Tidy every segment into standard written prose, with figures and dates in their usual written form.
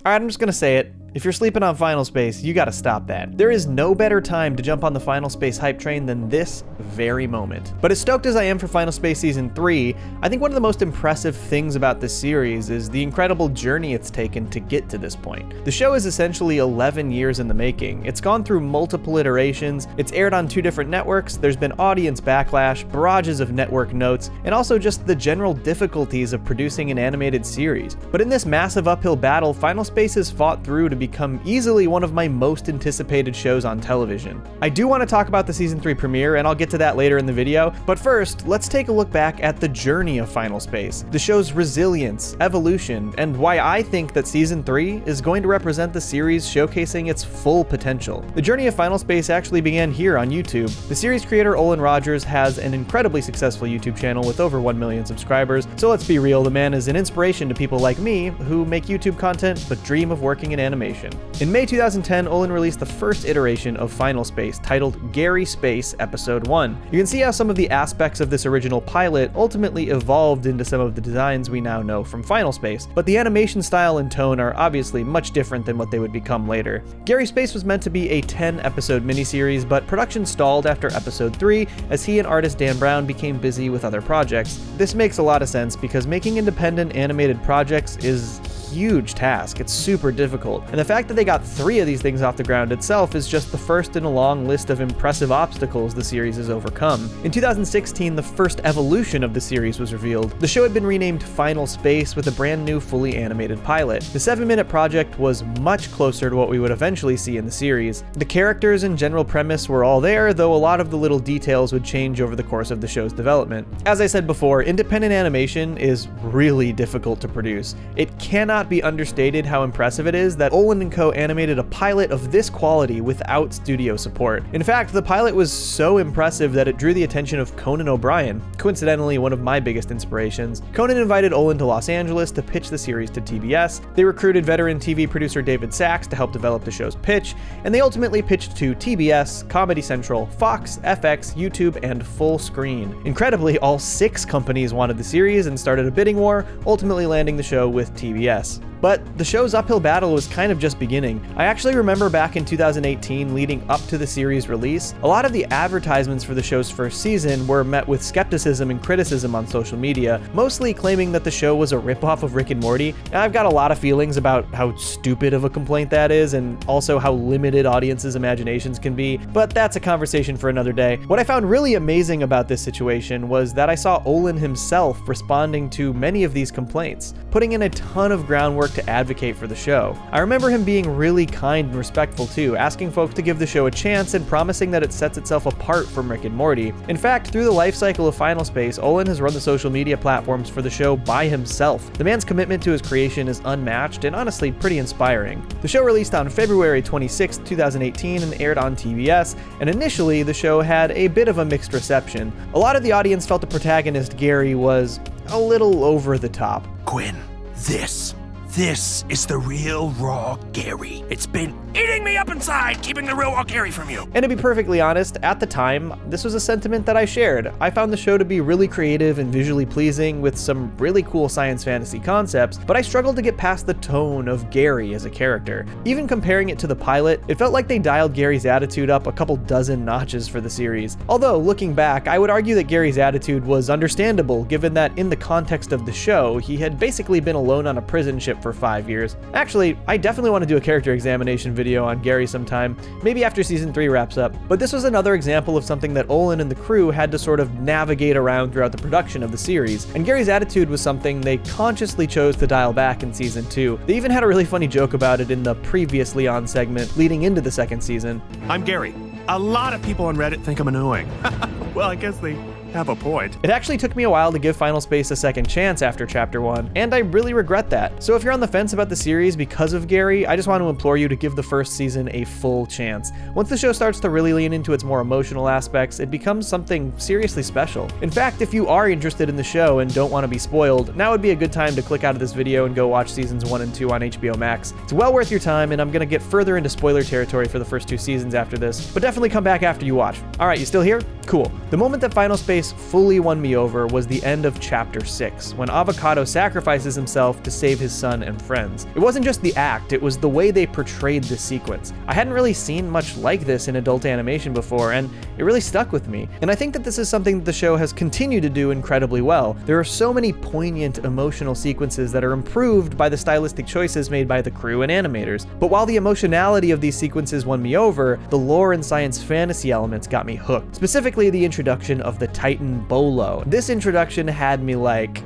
Alright, I'm just gonna say it. If you're sleeping on Final Space, you gotta stop that. There is no better time to jump on the Final Space hype train than this very moment. But as stoked as I am for Final Space Season 3, I think one of the most impressive things about this series is the incredible journey it's taken to get to this point. The show is essentially 11 years in the making. It's gone through multiple iterations, it's aired on 2 different networks, there's been audience backlash, barrages of network notes, and also just the general difficulties of producing an animated series. But in this massive uphill battle, Final Space has fought through to become easily one of my most anticipated shows on television. I do want to talk about the Season 3 premiere, and I'll get to that later in the video, but first, let's take a look back at the journey of Final Space, the show's resilience, evolution, and why I think that Season 3 is going to represent the series showcasing its full potential. The journey of Final Space actually began here on YouTube. The series creator Olin Rogers has an incredibly successful YouTube channel with over 1 million subscribers, so let's be real, the man is an inspiration to people like me who make YouTube content but dream of working in animation. In May 2010, Olin released the first iteration of Final Space, titled Gary Space Episode 1. You can see how some of the aspects of this original pilot ultimately evolved into some of the designs we now know from Final Space, but the animation style and tone are obviously much different than what they would become later. Gary Space was meant to be a 10-episode miniseries, but production stalled after Episode 3 as he and artist Dan Brown became busy with other projects. This makes a lot of sense because making independent animated projects is huge task. It's super difficult. And the fact that they got 3 of these things off the ground itself is just the first in a long list of impressive obstacles the series has overcome. In 2016, the first evolution of the series was revealed. The show had been renamed Final Space with a brand new fully animated pilot. The 7-minute project was much closer to what we would eventually see in the series. The characters and general premise were all there, though a lot of the little details would change over the course of the show's development. As I said before, independent animation is really difficult to produce. It cannot be understated how impressive it is that Olin & Co. animated a pilot of this quality without studio support. In fact, the pilot was so impressive that it drew the attention of Conan O'Brien, coincidentally one of my biggest inspirations. Conan invited Olin to Los Angeles to pitch the series to TBS. They recruited veteran TV producer David Sachs to help develop the show's pitch, and they ultimately pitched to TBS, Comedy Central, Fox, FX, YouTube, and Full Screen. Incredibly, all 6 companies wanted the series and started a bidding war, ultimately landing the show with TBS. But the show's uphill battle was kind of just beginning. I actually remember back in 2018, leading up to the series release, a lot of the advertisements for the show's first season were met with skepticism and criticism on social media, mostly claiming that the show was a ripoff of Rick and Morty. And I've got a lot of feelings about how stupid of a complaint that is, and also how limited audiences' imaginations can be, but that's a conversation for another day. What I found really amazing about this situation was that I saw Olin himself responding to many of these complaints, putting in a ton of groundwork to advocate for the show. I remember him being really kind and respectful too, asking folks to give the show a chance and promising that it sets itself apart from Rick and Morty. In fact, through the life cycle of Final Space, Olin has run the social media platforms for the show by himself. The man's commitment to his creation is unmatched and honestly pretty inspiring. The show released on February 26, 2018 and aired on TBS, and initially the show had a bit of a mixed reception. A lot of the audience felt the protagonist, Gary, was a little over the top. Quinn, this is the real raw Gary. It's been eating me up inside, keeping the real raw Gary from you. And to be perfectly honest, at the time, this was a sentiment that I shared. I found the show to be really creative and visually pleasing with some really cool science fantasy concepts, but I struggled to get past the tone of Gary as a character. Even comparing it to the pilot, it felt like they dialed Gary's attitude up a couple dozen notches for the series. Although, looking back, I would argue that Gary's attitude was understandable given that in the context of the show, he had basically been alone on a prison ship for 5 years. Actually, I definitely want to do a character examination video on Gary sometime, maybe after season 3 wraps up. But this was another example of something that Olin and the crew had to sort of navigate around throughout the production of the series, and Gary's attitude was something they consciously chose to dial back in season 2. They even had a really funny joke about it in the previously on segment leading into the second season. I'm Gary. A lot of people on Reddit think I'm annoying. Well, I guess they have a point. It actually took me a while to give Final Space a second chance after Chapter 1, and I really regret that. So if you're on the fence about the series because of Gary, I just want to implore you to give the first season a full chance. Once the show starts to really lean into its more emotional aspects, it becomes something seriously special. In fact, if you are interested in the show and don't want to be spoiled, now would be a good time to click out of this video and go watch seasons 1 and 2 on HBO Max. It's well worth your time, and I'm gonna get further into spoiler territory for the first 2 seasons after this, but definitely come back after you watch. Alright, you still here? Cool. The moment that Final Space Space fully won me over was the end of Chapter 6, when Avocado sacrifices himself to save his son and friends. It wasn't just the act, it was the way they portrayed this sequence. I hadn't really seen much like this in adult animation before, and it really stuck with me. And I think that this is something that the show has continued to do incredibly well. There are so many poignant, emotional sequences that are improved by the stylistic choices made by the crew and animators. But while the emotionality of these sequences won me over, the lore and science fantasy elements got me hooked. Specifically, the introduction of the Titan Bolo. This introduction had me like...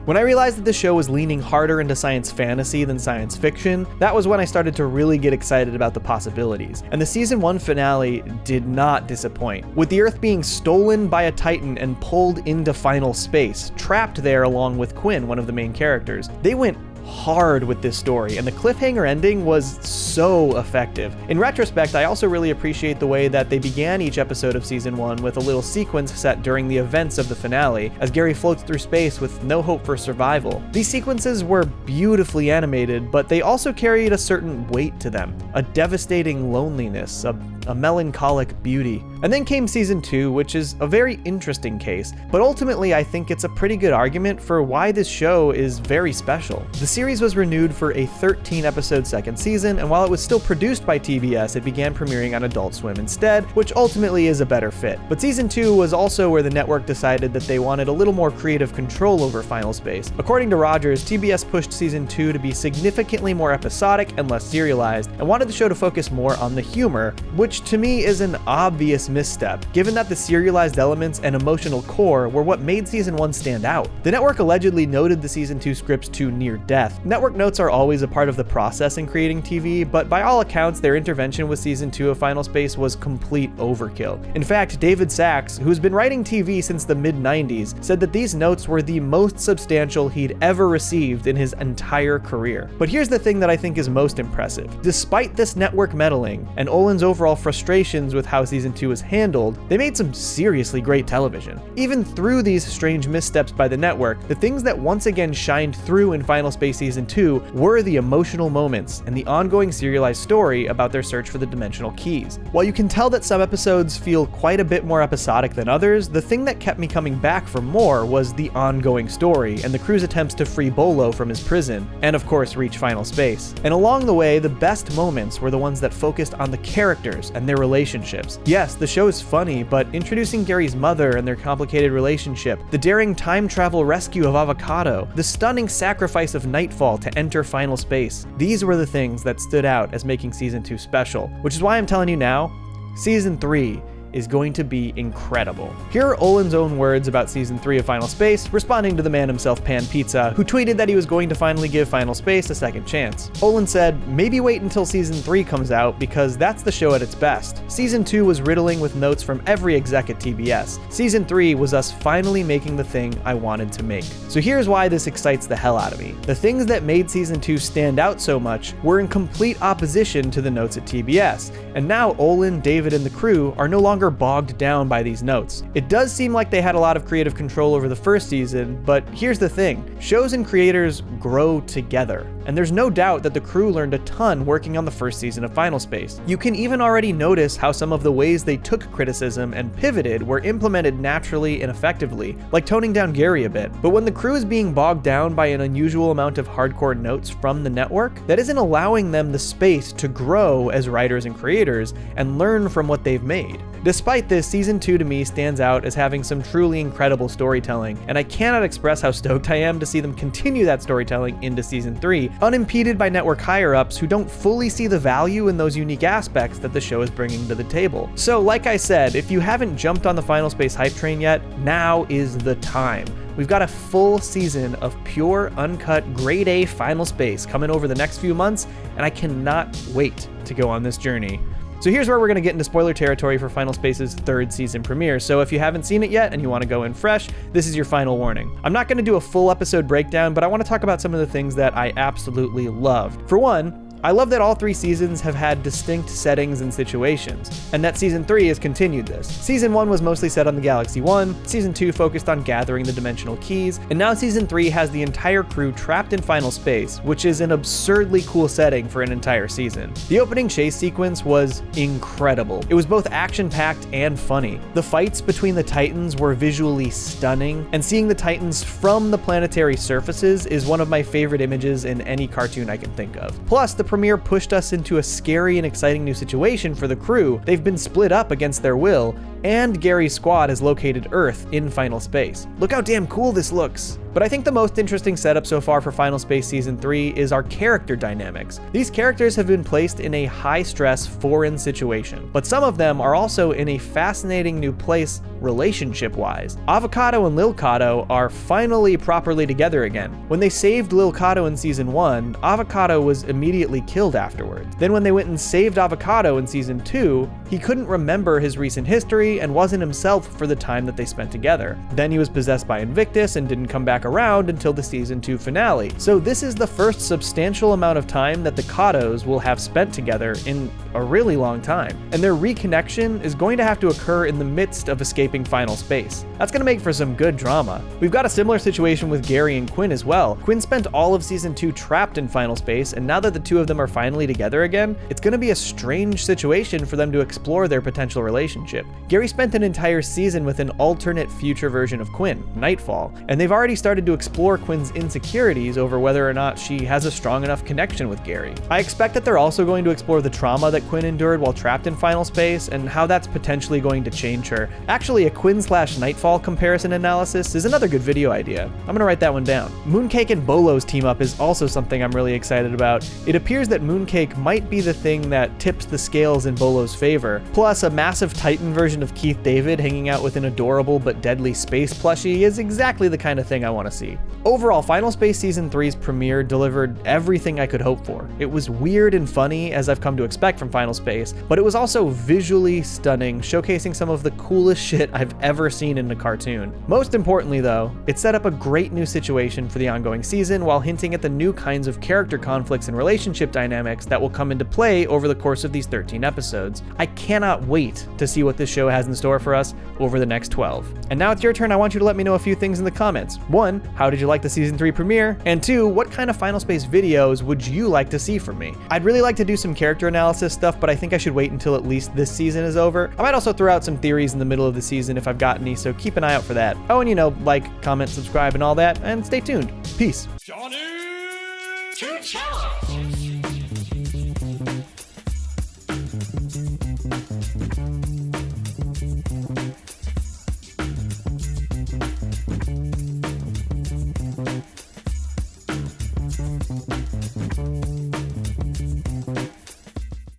When I realized that the show was leaning harder into science fantasy than science fiction, that was when I started to really get excited about the possibilities. And the season 1 finale did not disappoint. With the Earth being stolen by a Titan and pulled into final space, trapped there along with Quinn, one of the main characters, they went hard with this story, and the cliffhanger ending was so effective. In retrospect, I also really appreciate the way that they began each episode of season 1 with a little sequence set during the events of the finale, as Gary floats through space with no hope for survival. These sequences were beautifully animated, but they also carried a certain weight to them, a devastating loneliness, a melancholic beauty. And then came season 2, which is a very interesting case, but ultimately I think it's a pretty good argument for why this show is very special. The series was renewed for a 13-episode second season, and while it was still produced by TBS, it began premiering on Adult Swim instead, which ultimately is a better fit. But season 2 was also where the network decided that they wanted a little more creative control over Final Space. According to Rogers, TBS pushed season 2 to be significantly more episodic and less serialized, and wanted the show to focus more on the humor, which to me is an obvious misstep, given that the serialized elements and emotional core were what made season 1 stand out. The network allegedly noted the season 2 scripts to near death. Network notes are always a part of the process in creating TV, but by all accounts, their intervention with season 2 of Final Space was complete overkill. In fact, David Sachs, who's been writing TV since the mid-90s, said that these notes were the most substantial he'd ever received in his entire career. But here's the thing that I think is most impressive. Despite this network meddling and Olin's overall frustrations with how season 2 was handled, they made some seriously great television. Even through these strange missteps by the network, the things that once again shined through in Final Space season 2 were the emotional moments and the ongoing serialized story about their search for the dimensional keys. While you can tell that some episodes feel quite a bit more episodic than others, the thing that kept me coming back for more was the ongoing story and the crew's attempts to free Bolo from his prison, and of course reach Final Space. And along the way, the best moments were the ones that focused on the characters and their relationships. Yes, the show is funny, but introducing Gary's mother and their complicated relationship, the daring time travel rescue of Avocado, the stunning sacrifice of Nightfall to enter Final Space, these were the things that stood out as making season 2 special, which is why I'm telling you now, season 3 is going to be incredible. Here are Olin's own words about season 3 of Final Space, responding to the man himself, Pan Pizza, who tweeted that he was going to finally give Final Space a second chance. Olin said, "Maybe wait until season 3 comes out because that's the show at its best. Season 2 was riddling with notes from every exec at TBS. Season 3 was us finally making the thing I wanted to make." So here's why this excites the hell out of me. The things that made season 2 stand out so much were in complete opposition to the notes at TBS, and now Olin, David, and the crew are no longer bogged down by these notes. It does seem like they had a lot of creative control over the first season, but here's the thing. Shows and creators grow together, and there's no doubt that the crew learned a ton working on the first season of Final Space. You can even already notice how some of the ways they took criticism and pivoted were implemented naturally and effectively, like toning down Gary a bit. But when the crew is being bogged down by an unusual amount of hardcore notes from the network, that isn't allowing them the space to grow as writers and creators and learn from what they've made. Despite this, season 2 to me stands out as having some truly incredible storytelling, and I cannot express how stoked I am to see them continue that storytelling into season 3, unimpeded by network higher-ups who don't fully see the value in those unique aspects that the show is bringing to the table. So like I said, if you haven't jumped on the Final Space hype train yet, now is the time. We've got a full season of pure, uncut, grade A Final Space coming over the next few months, and I cannot wait to go on this journey. So here's where we're going to get into spoiler territory for Final Space's 3rd season premiere, so if you haven't seen it yet and you want to go in fresh, this is your final warning. I'm not going to do a full episode breakdown, but I want to talk about some of the things that I absolutely loved. For one, I love that all 3 seasons have had distinct settings and situations, and that Season 3 has continued this. Season 1 was mostly set on the Galaxy 1, Season 2 focused on gathering the dimensional keys, and now Season 3 has the entire crew trapped in final space, which is an absurdly cool setting for an entire season. The opening chase sequence was incredible. It was both action-packed and funny. The fights between the Titans were visually stunning, and seeing the Titans from the planetary surfaces is one of my favorite images in any cartoon I can think of. Plus, the premiere pushed us into a scary and exciting new situation for the crew. They've been split up against their will, and Gary's squad has located Earth in final space. Look how damn cool this looks. But I think the most interesting setup so far for Final Space Season 3 is our character dynamics. These characters have been placed in a high-stress foreign situation, but some of them are also in a fascinating new place relationship-wise. Avocado and Lilcado are finally properly together again. When they saved Lilcado in Season 1, Avocado was immediately killed afterwards. Then when they went and saved Avocado in Season 2, he couldn't remember his recent history and wasn't himself for the time that they spent together. Then he was possessed by Invictus and didn't come back around until the Season 2 finale. So this is the first substantial amount of time that the Cados will have spent together in a really long time. And their reconnection is going to have to occur in the midst of escaping final space. That's going to make for some good drama. We've got a similar situation with Gary and Quinn as well. Quinn spent all of Season 2 trapped in final space, and now that the two of them are finally together again, it's going to be a strange situation for them to explore their potential relationship. Gary spent an entire season with an alternate future version of Quinn, Nightfall, and they've already started to explore Quinn's insecurities over whether or not she has a strong enough connection with Gary. I expect that they're also going to explore the trauma that Quinn endured while trapped in final space and how that's potentially going to change her. Actually, a Quinn/Nightfall comparison analysis is another good video idea. I'm gonna write that one down. Mooncake and Bolo's team up is also something I'm really excited about. It appears that Mooncake might be the thing that tips the scales in Bolo's favor. Plus, a massive Titan version of Keith David hanging out with an adorable but deadly space plushie is exactly the kind of thing I want to see. Overall, Final Space Season 3's premiere delivered everything I could hope for. It was weird and funny, as I've come to expect from Final Space, but it was also visually stunning, showcasing some of the coolest shit I've ever seen in a cartoon. Most importantly though, it set up a great new situation for the ongoing season while hinting at the new kinds of character conflicts and relationship dynamics that will come into play over the course of these 13 episodes. I cannot wait to see what this show has in store for us over the next 12. And now it's your turn. I want you to let me know a few things in the comments. 1, how did you like the Season 3 premiere? And 2, what kind of Final Space videos would you like to see from me? I'd really like to do some character analysis stuff, but I think I should wait until at least this season is over. I might also throw out some theories in the middle of the season if I've got any, so keep an eye out for that. Oh, and like, comment, subscribe, and all that, and stay tuned. Peace. Johnny Chinchilla!